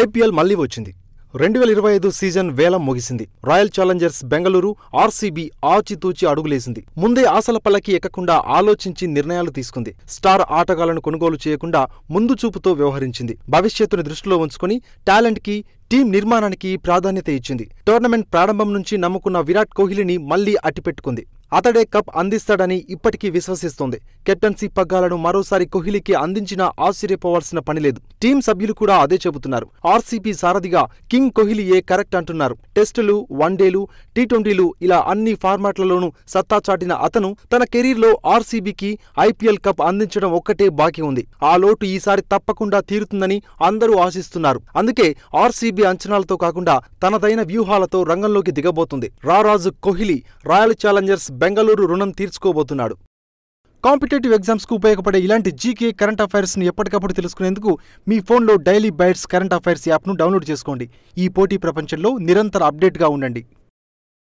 IPL మళ్లీ వచ్చింది. 2025 season వేలం ముగిసింది. రాయల్ ఛాలెంజర్స్ బెంగళూరు ఆర్సీబీ ఆచితూచి అడుగులేసింది. ముందే ఆశల పల్లకి ఎక్కకుండా ఆలోచించి నిర్ణయాలు తీసుకుంది. స్టార్ ఆటగాళ్లను కొనుగోలు చేయకుండా ముందు చూపుతో వ్యవహరించింది. భవిష్యత్తును దృష్టిలో ఉంచుకుని టాలెంట్ కి టీం నిర్మాణానికి ప్రాధాన్యత ఇచ్చింది. టోర్నమెంట్ ప్రారంభం నుంచి నమ్ముకున్న విరాట్ కోహ్లీని మళ్లీ అట్టిపెట్టుకుంది. అతడే కప్ అందిస్తాడని ఇప్పటికీ విశ్వసిస్తోంది. కెప్టెన్సీ పగ్గాలను మరోసారి కోహ్లీకి అందించినా ఆశ్చర్యపోవాల్సిన పనిలేదు. టీం సభ్యులు కూడా అదే చెబుతున్నారు. ఆర్సీబీ సారథిగా కింగ్ కోహ్లీయే కరెక్ట్ అంటున్నారు. టెస్టులు, వన్డేలు, టీ20లు ఇలా అన్ని ఫార్మాట్లలోనూ సత్తా చాటిన అతను తన కెరీర్లో ఆర్సీబీకి ఐపీఎల్ కప్ అందించడం ఒక్కటే బాకీ ఉంది. ఆ లోటు ఈసారి తప్పకుండా తీరుతుందని అందరూ ఆశిస్తున్నారు. అందుకే ఆర్సీబీ అంచనాలతో కాకుండా తనదైన వ్యూహాలతో రంగంలోకి దిగబోతుంది. రారాజు కోహ్లీ రాయల్ ఛాలెంజర్స్ బెంగళూరు రుణం తీర్చుకోబోతున్నాడు. కాంపిటేటివ్ ఎగ్జామ్స్ కు ఉపయోగపడే ఇలాంటి జీకే కరెంట్ అఫైర్స్ ని ఎప్పటికప్పుడు తెలుసుకునేందుకు మీ ఫోన్లో డైలీ బైట్స్ కరెంట్ అఫైర్స్ యాప్ను డౌన్లోడ్ చేసుకోండి. ఈ పోటీ ప్రపంచంలో నిరంతర అప్డేట్గా ఉండండి.